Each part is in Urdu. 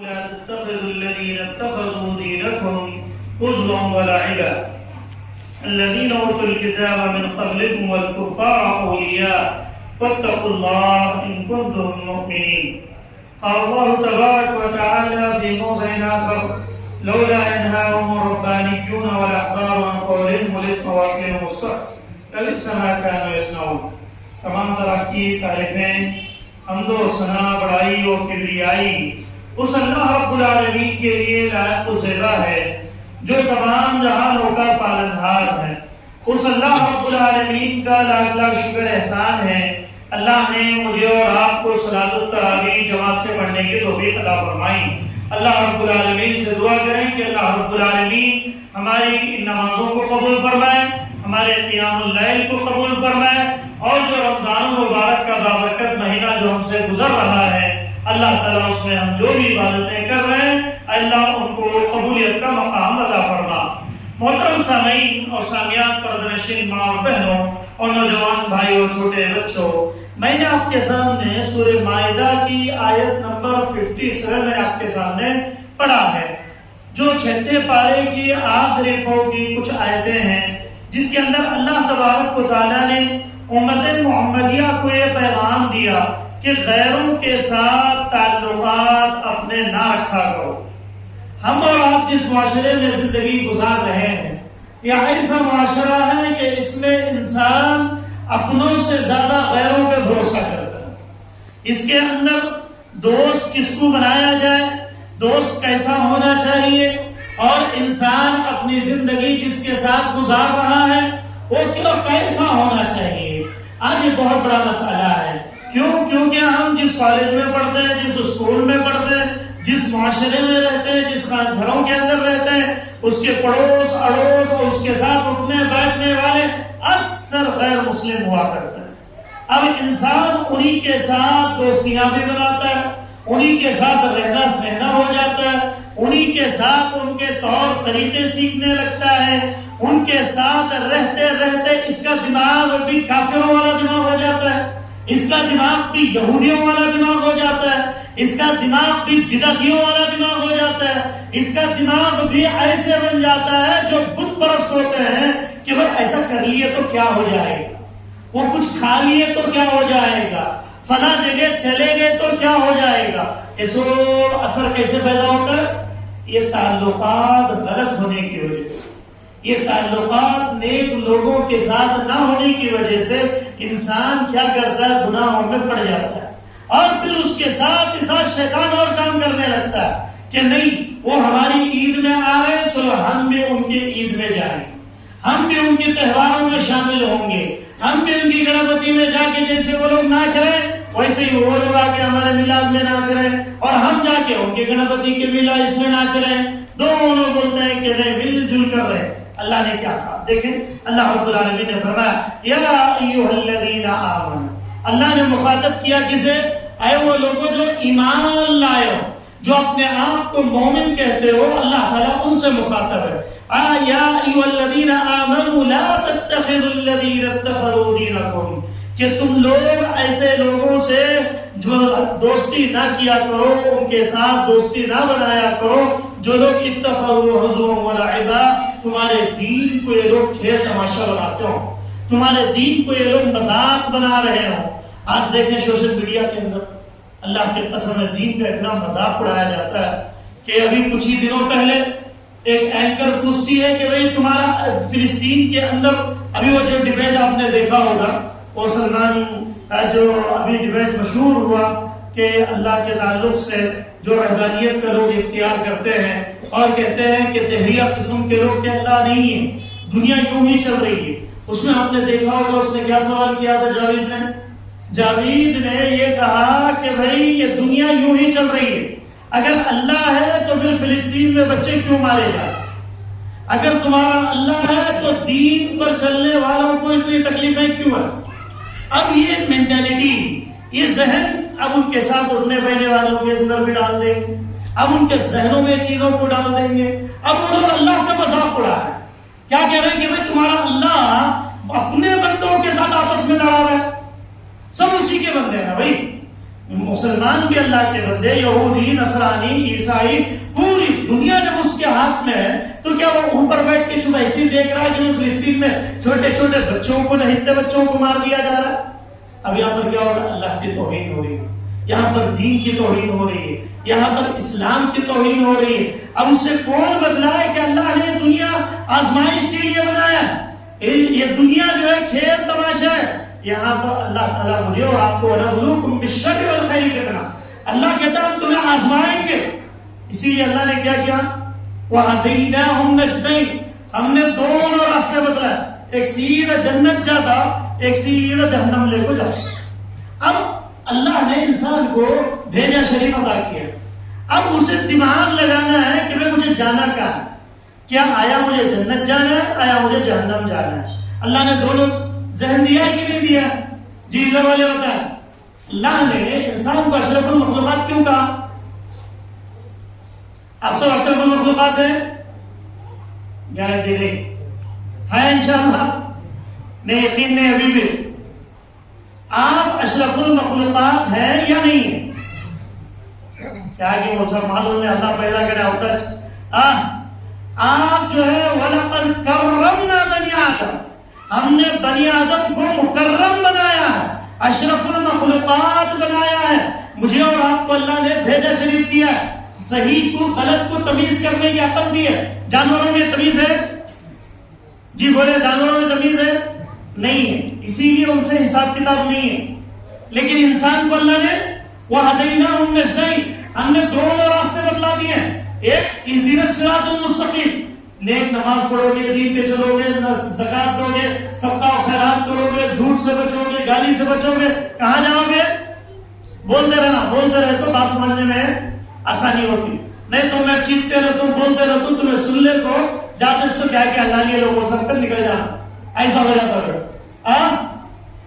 لا تتخذوا الذين اتخذوا دينكم هزوا ولعبا الذين اوتوا الكتاب من قبلكم والكفار اولياء واتقوا الله ان كنتم مؤمنين. قال الله تبارك وتعالى في موضع اخر: لولا ينهاهم الربانيون والاحبار عن قولهم والاثم واكلهم السحت لبئس ما كانوا يصنعون. تمام طرح کی تعریفیں، حمد و ثنا، بڑائی و کبریائی اس اللہ رب العالمین کے لیے لائق و زیبا ہے جو تمام جہانوں کا پالنہار ہے۔ اس اللہ رب العالمین کا لاکھ لاکھ شکر احسان ہے، اللہ نے مجھے اور آپ کو صلاۃ التراویح جماعت سے پڑھنے کی توفیق عطا فرمائی۔ اللہ رب العالمین سے دعا کریں کہ اللہ رب العالمین ہماری ان نمازوں کو قبول فرمائے، ہمارے قیام اللیل کو قبول فرمائے، اور جو رمضان المبارک کا بابرکت مہینہ جو ہم سے گزر رہا ہے، اللہ تعالیٰ اس میں ہم جو بھی عبادتیں کر رہے ہیں اللہ ان کو قبولیت کا مقام عطا فرما۔ محترم سامعین اور سامعات، پردہ ماں اور بہنوں اور نوجوان بھائیوں، چھوٹے بچوں، میں نے آپ کے سامنے سورہ مائدہ کی آیت نمبر 57 میں آپ کے سامنے پڑھا ہے، جو 6 پارے کی آخری پاؤ کی کچھ آیتیں ہیں، جس کے اندر اللہ تبارک و تعالیٰ نے امت محمدیہ کو یہ پیغام دیا کہ غیروں کے ساتھ تعلقات اپنے نہ رکھا کرو۔ ہم اور آپ جس معاشرے میں زندگی گزار رہے ہیں، یہ ایسا معاشرہ ہے کہ اس میں انسان اپنوں سے زیادہ غیروں پہ بھروسہ کرتا ہے۔ اس کے اندر دوست کس کو بنایا جائے، دوست کیسا ہونا چاہیے، اور انسان اپنی زندگی جس کے ساتھ گزار رہا ہے وہ کیسا ہونا چاہیے، آج یہ بہت بڑا مسئلہ ہے۔ کیونکہ ہم جس کالج میں پڑھتے ہیں، جس اسکول میں پڑھتے ہیں، جس معاشرے میں رہتے ہیں، جس گھروں کے اندر رہتے ہیں، اس کے پڑوس اڑوس اور اس کے ساتھ اٹھنے بیٹھنے والے اکثر غیر مسلم ہوا کرتے ہیں۔ اب انسان انہی کے ساتھ دوستیاں بھی بناتا ہے، انہی کے ساتھ رہنا سہنا ہو جاتا ہے، انہی کے ساتھ ان کے طور طریقے سیکھنے لگتا ہے، ان کے ساتھ رہتے رہتے اس کا دماغ بھی کافروں والا دماغ ہو جاتا ہے، اس کا دماغ بھی یہودیوں والا دماغ ہو جاتا ہے، اس کا دماغ بھی بدعتیوں والا دماغ ہو جاتا ہے، اس کا دماغ بھی ایسے بن جاتا ہے جو بت پرست ہوتے ہیں کہ وہ ایسا کر لیے تو کیا ہو جائے گا، وہ کچھ کھا لیے تو کیا ہو جائے گا، فلاں جگہ چلے گئے تو کیا ہو جائے گا۔ اس اثر کیسے پیدا ہوتا ہے؟ یہ تعلقات غلط ہونے کی وجہ سے، یہ تعلقات نیک لوگوں کے ساتھ نہ ہونے کی وجہ سے انسان کیا کرتا ہے، گناہوں میں پڑ جاتا ہے، اور پھر اس کے ساتھ شیطان اور کام کرنے لگتا ہے کہ نہیں وہ ہماری عید میں آ رہے ہیں، چلو ہم بھی ان کی عید میں جائیں گے، ہم بھی ان کے تہواروں میں شامل ہوں گے، ہم بھی ان کی گنپتی میں جا کے جیسے وہ لوگ ناچ رہے ہیں ویسے ہی وہ لوگ آ کے ہمارے میلاد میں ناچ رہے ہیں، اور ہم جا کے ان کے گنپتی کے میلاد اس میں ناچ رہے ہیں، دونوں لوگ بولتے ہیں کہ نہیں مل جل کر رہے ہیں۔ اللہ نے کیا کہا؟ دیکھیں اللہ رب العالمین نے فرمایا یا ایھا الذین آمنوا، اللہ نے مخاطب کیا کسے؟ اے وہ لوگوں جو ایمان لائے ہو، جو اپنے آپ کو مومن کہتے ہو، اللہ تعالیٰ ان سے مخاطب ہے۔ یا ایھا الذین آمنوا لا تتخذوا الذین اتخذوا دینکم، کہ تم لوگ ایسے لوگوں سے جو دوستی نہ کیا کرو، ان کے ساتھ دوستی نہ بنایا کرو جو لوگ اتخذوا حزوا ولعبا، تمہارے دین کو یہ لوگ کھیل تماشا بناتے ہو، تمہارے دین کو یہ لوگ مذاق بنا رہے ہو۔ آج دیکھیں سوشل میڈیا کے اندر اللہ کے قسم ہے دین کا اتنا مذاق اڑایا جاتا ہے کہ ابھی کچھ ہی دنوں پہلے ایک اینکر پوچھتی ہے کہ بھئی تمہارا فلسطین کے اندر ابھی وہ جو ڈبیٹ آپ نے دیکھا ہوگا، وہ سلمان جو ابھی ڈبیٹ مشہور ہوا کہ اللہ کے تعلق سے جو رہبانیت کا لوگ اختیار کرتے ہیں اور کہتے ہیں کہ دہریہ قسم کے لوگ کہ اللہ نہیں ہے، دنیا یوں ہی چل رہی ہے، اس میں آپ نے دیکھا ہوگا اس نے کیا سوال کیا تھا جاوید نے یہ کہا کہ بھئی یہ دنیا یوں ہی چل رہی ہے، اگر اللہ ہے تو پھر فلسطین میں بچے کیوں مارے جائیں، اگر تمہارا اللہ ہے تو دین پر چلنے والوں کو اتنی تکلیفیں کیوں ہیں۔ اب یہ مینٹالٹی، یہ ذہن اب ان کے ساتھ اٹھنے بیٹھنے والوں کے اندر بھی ڈال دیں گے، اب ان کے ذہنوں میں چیزوں کو ڈال دیں گے۔ اب وہ لوگ اللہ کا مذاق اڑا ہے، کیا کہہ رہے ہیں کہ بھئی تمہارا اللہ اپنے بندوں کے ساتھ آپس میں لڑا رہا ہے، سب اسی کے بندے ہیں بھائی، مسلمان بھی اللہ کے بندے، یہودی، نصرانی، عیسائی، پوری دنیا جب اس کے ہاتھ میں ہے تو کیا وہ اوپر بیٹھ کے چپ ایسے ہی دیکھ رہا ہے کہ فلسطین میں چھوٹے چھوٹے بچوں کو، نہتے بچوں کو مار دیا جا رہا ہے؟ اب یہاں پر کیا ہو رہا ہے؟ اللہ کی توہین ہو رہی ہے، یہاں پر دین کی توہین ہو رہی ہے، یہاں پر اسلام کی توہین ہو رہی ہے۔ اب اس سے کون بدلا ہے کہ اللہ نے دنیا آزمائش کے لیے بنایا ہے، یہ دنیا جو ہے کھیل تماشا ہے۔ یہاں پر اللہ تعالیٰ مجھے اور آپ کو وَنَبْلُوكُمْ بِالشَّرِّ وَالْخَيْرِ کہنا، اللہ کہتا ہے ہم تمہیں آزمائیں گے۔ اسی لیے اللہ نے کیا کیا؟ وَهَدَيْنَاهُمْ نَجْدَيْنِ، ہم نے دونوں راستے بتلائے، ایک سیدھا جنت جاتا، ایک سیدھا جہنم لے کو جاتا۔ اب اللہ نے انسان کو بھیجا، شریف عطا کیا، اب اسے دماغ لگانا ہے کہ میں مجھے جانا کہاں ہے، کیا آیا مجھے جنت جانا ہے، آیا مجھے جہنم جانا ہے؟ اللہ نے دونوں ذہن دیا ہے کہ نہیں دیا؟ جی ادھر والے بتائیں، اللہ نے انسان کو اشرف المخلوقات کیوں کہا؟ آپ سب اشرف المخلوقات ہیں؟ گارنٹی نہیں ہے انشاءاللہ؟ نہیں یقین نہیں ابھی بھی؟ آپ اشرف المخلوقات ہیں یا نہیں ہیں؟ کیا کہ وہ سب معلوم ہے اللہ پیدا کرے ہوتا آپ جو ہے وَلَقَدْ كَرَّمْنَا بَنِي آدَمَ، ہم نے بنی آدم کو مکرم بنایا ہے، اشرف المخلوقات بنایا ہے۔ مجھے اور آپ کو اللہ نے بھیجا شریف دیا ہے، صحیح کو غلط کو تمیز کرنے کی عقل دی ہے۔ جانوروں میں تمیز ہے؟ جی بولے، جانوروں میں تمیز ہے؟ نہیں ہے، اسی لیے ان سے حساب کتاب نہیں ہے۔ لیکن انسان کو اللہ نے وَهَدَيْنَاهُمْ نَجْدَيْنِ، ہم نے دونوں راستے بتلا دیے ہیں۔ ایک اهْدِنَا الصِّرَاطَ الْمُسْتَقِيمَ، نیک نماز پڑھو گے، دین پہ چلو گے، زکات دو گے، صدقہ و خیرات کرو گے، جھوٹ سے بچو گے، گالی سے بچو گے، کہاں جاؤ گے؟ بولتے رہنا، بولتے رہے تو بات سمجھنے میں آسانی ہوتی، نہیں تو میں چیختے رہتا ہوں، بولتے رہتا ہوں، تمہیں سن لے تو جاتے تو کیا کہ اللہ لیے لوگوں سب کر نکل جانا، ایسا ہو جاتا ہے۔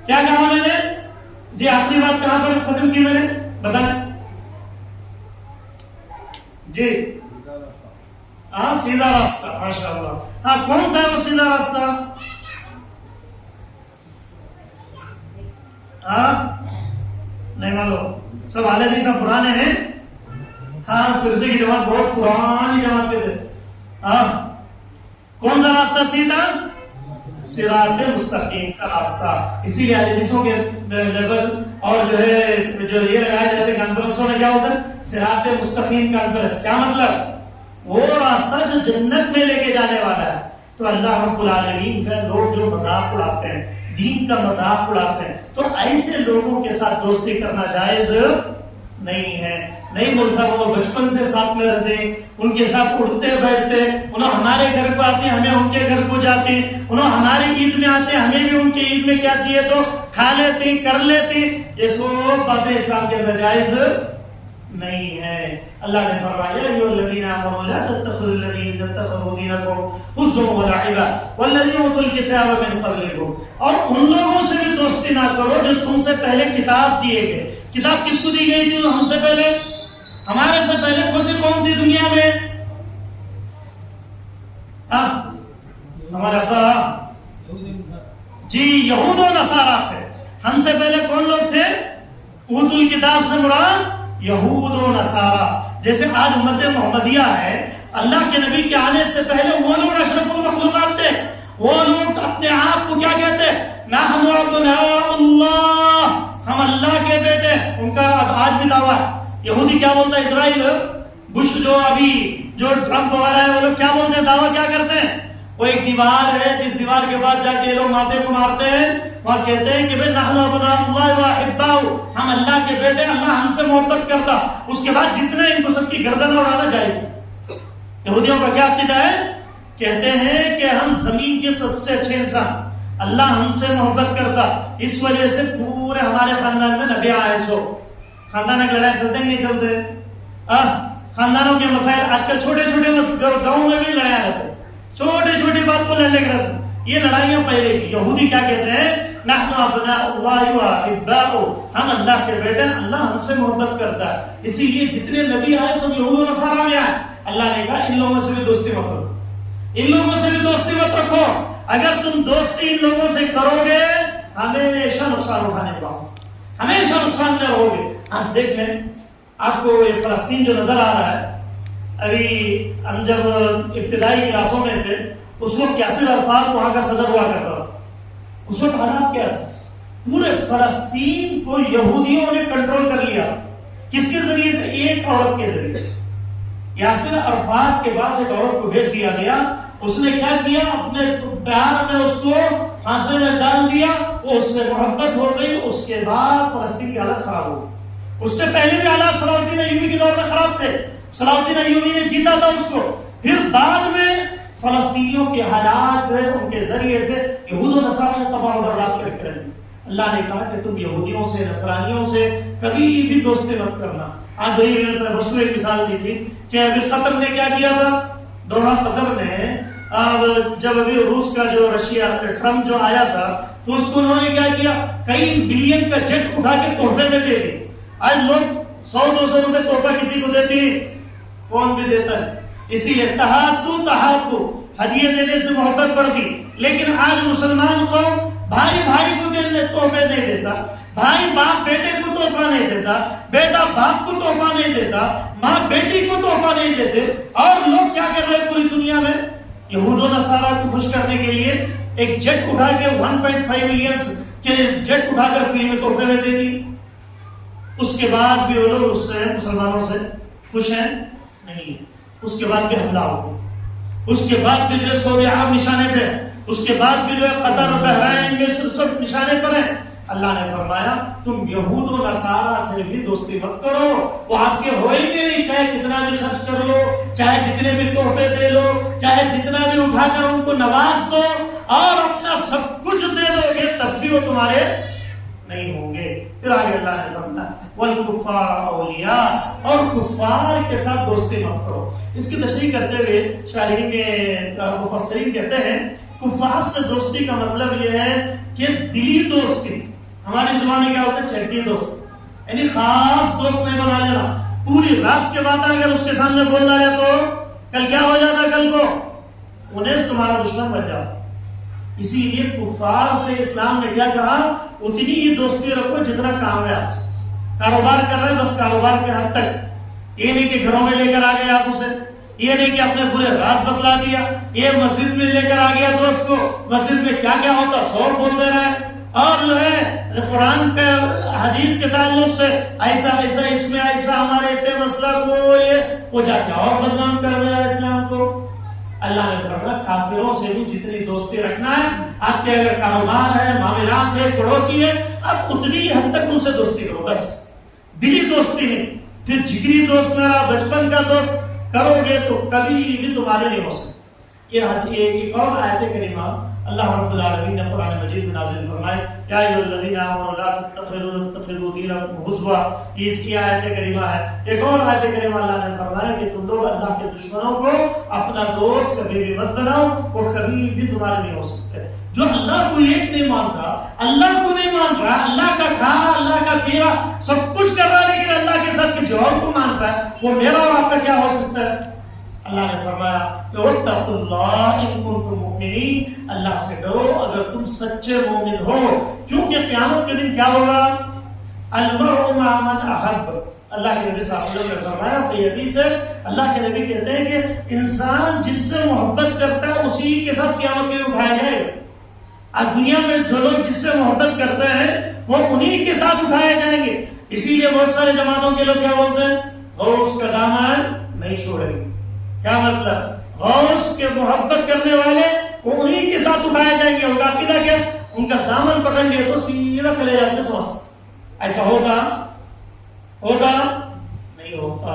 کیا کہا میں نے؟ جی آخری بات کہاں پر ختم کی میں نے؟ بتائیں جی۔ ہاں سیدھا راستہ، ماشاء اللہ۔ ہاں کون سا ہے وہ سیدھا راستہ؟ نہیں معلوم، سب اہل حدیث پرانے ہیں۔ ہاں سرزے کی جماعت بہت پرانی جماعت کے تھے۔ کون سا راستہ سیدھا؟ صراط مستقیم کا راستہ۔ اسی لیے حدیثوں کے لیول اور جو ہے جو یہ لگائے جاتے ہیں کانفرنسوں میں کیا ہوتا ہے؟ صراط مستقیم کانفرنس۔ کیا مطلب؟ وہ راستہ جو جنت میں لے کے جانے والا ہے۔ تو اللہ رب العالمین کا لوگ جو مذاق اڑاتے ہیں، دین کا مذاق اڑاتے ہیں، تو ایسے لوگوں کے ساتھ دوستی کرنا جائز نہیں ہے۔ نہیں بول سکتا، وہ بچپن سے ساتھ میں رہتے، ان کے ساتھ اٹھتے بیٹھتے، انہوں ہمارے گھر کو آتے، ہمیں ان کے گھر کو جاتے، انہوں ہماری عید میں آتے، ہمیں بھی ان کی عید میں کیا دیے تو کھا لیتے، کر لیتے۔ یہ سب باتیں اسلام کے اندر جائز نہیں ہے۔ اللہ نے فرمایا ایھا الذین آمنوا لا تتخذوا الذین اتخذوا دینکم ہزوا ولعبا والذین اوتوا الکتاب من قبلکم، اور ان لوگوں سے بھی دوستی نہ کرو جو تم سے پہلے کتاب دیے گئے۔ کتاب کس کو دی گئی تھی؟ ہم سے پہلے، ہمارے سے پہلے کون سی قوم تھی دنیا میں؟ ہمارا ابا جی یہود و نصارہ تھے۔ ہم سے پہلے کون لوگ تھے؟ اوتوا الکتاب سے مراد یہود و نصارہ۔ جیسے آج امت محمدیہ ہے، اللہ کے نبی کے آنے سے پہلے وہ لوگ اشرف المخلوقات تھے۔ وہ لوگ اپنے آپ کو کیا کہتے ہیں؟ نحن ابناء اللہ، ہم اللہ کے بیٹے۔ ان کا آج بھی دعویٰ ہے۔ یہودی کیا بولتا ہے؟ اسرائیل بش جو ابھی جو ٹرمپ وغیرہ ہے، وہ لوگ کیا بولتے ہیں؟ دعویٰ کیا کرتے ہیں؟ وہ ایک دیوار ہے، جس دیوار کے بعد جا کے لوگ ماتھے کو مارتے ہیں، وہاں کہتے ہیں کہ نحن ابناء اللہ واحباؤ، ہم اللہ کے بیٹے، اللہ ہم سے محبت کرتا۔ اس کے بعد جتنے ان کو سب کی گردن اڑانا جائز ہے۔ یہودیوں کا کیا عقیدہ ہے؟ کہتے ہیں کہ ہم زمین کے سب سے اچھے انسان، اللہ ہم سے محبت کرتا، اس وجہ سے پورے ہمارے خاندان میں نبی آئے سو۔ خاندان کی لڑائی چلتے نہیں چلتے؟ خاندانوں کے مسائل آج کل چھوٹے چھوٹے گاؤں میں بھی لڑائی رہتے، چھوٹی چھوٹی بات کو لڑنے رہتے۔ یہ لڑائیاں پہلے کی۔ یہودی کیا کہتے ہیں؟ نحن ابناء اللہ واحباؤ، ہم اللہ کے بیٹے، اللہ ہم سے محبت کرتا ہے۔ اسی لیے جتنے نبی آئے سب یہود و نصارہ میں آئے۔ اللہ نے کہا ان لوگوں سے بھی دوستی مت کرو، ان لوگوں سے بھی دوستی مت رکھو۔ اگر تم دوستی ان لوگوں سے کرو گے ہمیشہ نقصان اٹھانے پاؤ، ہمیشہ نقصان میں رہو گے۔ آج دیکھ لیں آپ کو یہ فلسطین جو نظر آ رہا ہے، ابھی ہم جب ابتدائی کلاسوں میں تھے اس وقت یاسر عرفات وہاں کا صدر ہوا کرتا تھا. اس وقت حالات کیا تھا؟ پورے فلسطین کو یہودیوں نے کنٹرول کر لیا. کس کے ذریعے سے؟ ایک عورت کے ذریعے سے. یاسر عرفات کے پاس ایک عورت کو بھیج دیا گیا. اس نے کیا کیا؟ اپنے پیار میں اس کو پھانسی میں ڈال دیا. وہ اس سے محبت ہو گئی. اس کے بعد فلسطین کی حالت خراب ہو گئی. اس سے پہلے بھی حالات صلاح الدین ایوبی کے دور میں خراب تھے. صلاح الدین ایوبی نے جیتا تھا اس کو. پھر بعد میں فلسطینیوں کے حالات جو ہے ان کے ذریعے سے یہود و نصارہ نے تباہ و برباد کر کے رکھی. اللہ نے کہا کہ تم یہودیوں سے، نصرانیوں سے کبھی بھی دوستی مت کرنا. آج وہی میں نے پرسوں ایک مثال دی تھی کہ ابھی قطر نے کیا کیا تھا؟ دوحہ قطر نے جب ابھی روس کا جو رشیا ٹرمپ جو آیا تھا تو اس کو انہوں نے کیا کیا؟ کئی بلین کا جیٹ اٹھا کے تحفے میں دے دی. آج لوگ 100-200 روپے تحفہ کسی کو دیتے ہیں، کون بھی دیتا ہے. اسی لیے تحادو ہدیے دینے سے محبت بڑھتی. لیکن آج مسلمان قوم بھائی بھائی کو تحفے نہیں دیتا، بھائی باپ بیٹے کو تحفہ نہیں دیتا، بیٹا باپ کو تحفہ نہیں دیتا، ماں بیٹی کو تحفہ نہیں دیتے. اور لوگ کیا کر رہے ہیں پوری دنیا میں؟ یہود و نصارہ کو خوش کرنے کے لیے ایک جیٹ اٹھا کے 1.5 ملین کے جیٹ اٹھا کر فری میں تحفے میں دے دی. اس کے بعد بھی وہ لوگ اس سے مسلمانوں سے خوش ہیں نہیں. اس کے بعد بھی حملہ ہو، اس کے بعد بھی جو ہے سعودی عرب نشانے پہ، اس کے بعد بھی جو ہے قطر، بحرین، مصر سب نشانے پر ہیں. اللہ نے فرمایا تم یہود و نصارہ سے بھی دوستی مت کرو. وہ آپ کے ہوئے گے نہیں، چاہے کتنا بھی خرچ کر لو، چاہے جتنے بھی تحفے دے لو، چاہے جتنا بھی اٹھا کر ان کو نواز دو اور اپنا سب کچھ دے دو گے، تب بھی وہ تمہارے نہیں ہوں گے. پھر آگے اللہ نے فرمایا والکفار اولیاء، اور کفار کے ساتھ دوستی مت کرو. اس کی تشریح کرتے ہوئے شارحین مفسرین کہتے ہیں کفار سے دوستی کا مطلب یہ ہے کہ دلی دوستی. ہماری زبان میں کیا ہوتا ہے؟ چہٹی دوست، یعنی خاص دوست نہیں بنا لینا. پوری رات کے بعد اگر اس کے سامنے بول رہا ہے تو کل کیا ہو جاتا ہے؟ کل کو انہیں تمہارا دشمن بن جاتا. اسی لیے کفار سے اسلام نے کیا کہا؟ اتنی ہی دوستی رکھو جتنا کام ہے. آپ سے کاروبار کر رہے ہیں بس کاروبار کے حد تک. یہ نہیں کہ گھروں میں لے کر آ گئے آپ اسے، یہ نہیں کہ اپنے پورے راز بتلا دیا. یہ مسجد میں لے کر آ گیا دوست کو، مسجد میں کیا کیا ہوتا سور بول دے رہا ہے. اور جو ہے قرآن کے حدیث کے تعلق سے ایسا ایسا اس میں ایسا ہمارے اتنے مسئلہ کو یہ وہ جا کے اور بدنام کر رہا ہے اسلام کو. اللہ نے فرمایا کافروں سے بھی جتنی دوستی رکھنا ہے. آپ کے اگر کاروبار ہے، معاملات ہے، پڑوسی ہے، اب اتنی حد تک ان سے دوستی کرو، بس دلی دوستی نہیں. پھر جگری دوست میرا بچپن کا دوست کرو گے تو کبھی بھی تمہارے نہیں ہو سکتے. یہ ایک اور آیت کریمہ اللہ رب العالمین نے قرآن مجید میں نازل فرمائے یا ایھا الذین آمنوا لا تتخذوا دینکم ہزوا. یہ اس کی آیت کریمہ ہے. ایک اور آیت کریمہ اللہ نے فرمایا کہ تم لوگ اللہ کے دشمنوں کو اپنا دوست کبھی بھی مت بناؤ، وہ کبھی بھی تمہارے نہیں ہو سکتے. جو اللہ کو ایک نہیں مانتا، اللہ کو نہیں مان رہا، اللہ کا کھانا، اللہ کا پینا سب کچھ کر رہا ہے لیکن اللہ کے ساتھ کسی اور کو مانتا ہے، وہ میرا اور آپ کا کیا ہو سکتا ہے؟ اللہ نے فرمایا کہ وَاتَّقُوا اللَّهَ إِن كُنتُم مُؤْمِنِينَ، اللہ سے ڈرو اگر تم سچے مومن ہو. کیونکہ قیامت کے دن کیا ہوگا؟ الْمَرْءُ مَعَ مَنْ أَحَبَّ. اللہ کے نبی صلی اللہ علیہ وسلم نے فرمایا صحیح حدیث ہے، اللہ کے نبی کہتے ہیں کہ انسان جس سے محبت کرتا ہے اسی کے ساتھ قیامت کے دن اٹھایا جائے گا. آج دنیا میں جو لوگ جس سے محبت کرتے ہیں وہ انہی کے ساتھ اٹھائے جائیں گے. اسی لیے بہت سارے جماعتوں کے لوگ کیا بولتے ہیں؟ غوث کا دامن نہیں چھوڑیں گے. کیا مطلب؟ غوث کے محبت کرنے والے وہ انہی کے ساتھ اٹھائے جائیں گے. ان کا عقیدہ کیا؟ ان کا دامن پکڑ لیے تو سیدھا چلے جاتے سمجھتے. ایسا ہوگا نہیں ہوتا.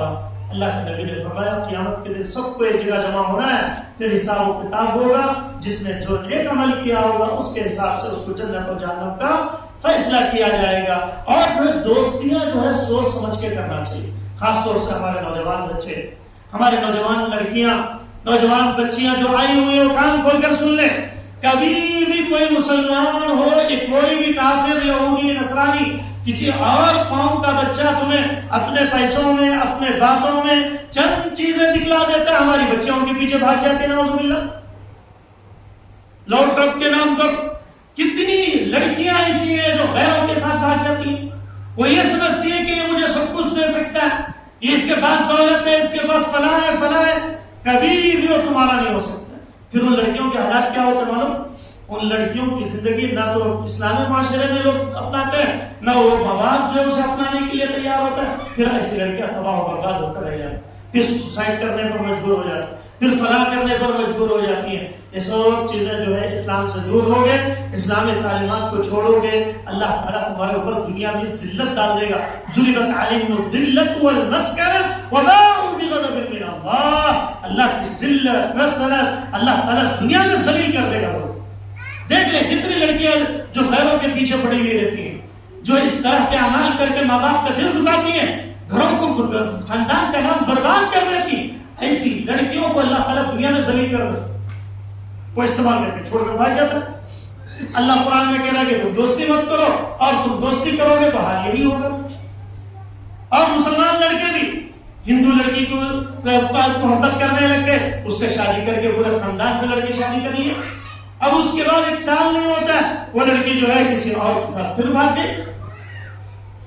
اللہ کے نبی نے فرمایا قیامت کے دن سب کو ایک جگہ جمع ہونا ہے، پھر حساب و کتاب ہوگا. جس نے جو نیک عمل کیا ہوگا اس کے حساب سے اس کو جنت اور جہنم کا فیصلہ کیا جائے گا. اور جو دوستیاں جو ہے سوچ سمجھ کے کرنا چاہیے. خاص طور سے ہمارے نوجوان بچے، ہمارے نوجوان لڑکیاں، نوجوان بچیاں جو آئی ہوئی ہیں وہ کان کھول کر سن لیں. کبھی بھی کوئی مسلمان ہو، کوئی بھی کافر، یہودی، نصرانی، کسی اور قوم کا بچہ تمہیں اپنے پیسوں میں، اپنے باتوں میں چند چیزیں دکھلا دیتا ہے، ہماری بچیاں ان کے پیچھے بھاگ جاتے ہیں. نعوذ باللہ. لوٹ ٹرک کے نام پر کتنی لڑکیاں ایسی ہیں جو غیروں کے ساتھ بھاگ جاتی ہیں. وہ یہ سمجھتی ہے کہ یہ مجھے سب کچھ دے سکتا ہے، یہ اس کے پاس دولت ہے، اس کے پاس فلاں ہے فلاں ہے، کبھی بھی وہ تمہارا نہیں ہو سکتا۔ پھر ان لڑکیوں کے حالات کیا ہوتے ہیں معلوم؟ ان لڑکیوں کی زندگی نہ تو اسلامی معاشرے میں لوگ اپناتے ہیں، نہ وہ ماں باپ جو ہے اسے اپنانے کے لیے تیار ہوتا ہے، پھر ایسی لڑکیاں تباہ و برباد ہوتا رہ جاتی، پھر سوسائڈ کرنے پر مجبور ہو جاتی، پھر فلاں کرنے پر مجبور ہو جاتی ہیں۔ یہ سب چیزیں جو ہے اسلام سے دور ہو گئے، اسلامی تعلیمات کو چھوڑو گے، اللہ تعالیٰ تمہارے اوپر دنیا میں ذلت ڈال دے گا۔ ضربت علیہم الذلۃ والمسکنہ وباءوا بغضب من اللہ، اللہ کی ذلت مسکنت اللہ تعالیٰ دنیا میں ذلیل کر دے گا۔ دیکھ لیں جتنی لڑکیاں جو غیروں کے پیچھے پڑی ہوئی رہتی ہیں، جو اس طرح کے اعمال کر کے ماں باپ کا دل دکھاتی ہیں، گھروں کو خاندان کا نام برباد کر دیتی، ایسی لڑکیوں کو اللہ تعالیٰ دنیا میں ذلیل کر دے، وہ استعمال کر کے چھوڑ کر بھاگ جاتا ہے۔ اللہ قرآن میں کہہ رہا ہے کہ تم دوستی مت کرو، اور تم دوستی کرو گے تو حال یہی ہوگا۔ اور مسلمان لڑکے بھی ہندو لڑکی کو محبت کرنے لگ گئے، اس سے شادی کر کے پورے خاندان سے لڑکی شادی کر لی، اب اس کے بعد 1 سال نہیں ہوتا ہے وہ لڑکی جو ہے کسی اور کے ساتھ پھر بھاگ گئی۔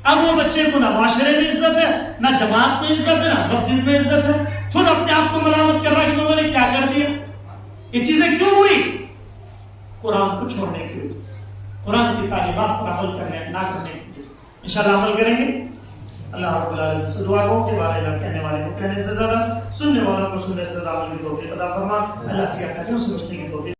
اب وہ بچے کو نہ معاشرے میں عزت ہے، نہ جماعت میں عزت ہے، نہ مسجد میں عزت ہے، خود اپنے آپ کو ملامت کر رہا ہے کہ انہوں نے کیا کر دیا۔ یہ چیزیں کیوں ہوئی؟ قرآن کو چھوڑنے کی وجہ سے، قرآن کی تعلیمات پر عمل کرنے نہ کرنے کی وجہ سے۔ انشاءاللہ عمل کریں گے۔ اللہ رب العالمین سے دعا ہو کہ بارے اللہ کہنے والے کو کہنے سے زیادہ، سننے والوں کو سننے سے زیادہ عمل کی توفیق عطا فرما۔ اللہ سے کہتے ہیں اس سے بچنے کی توفیق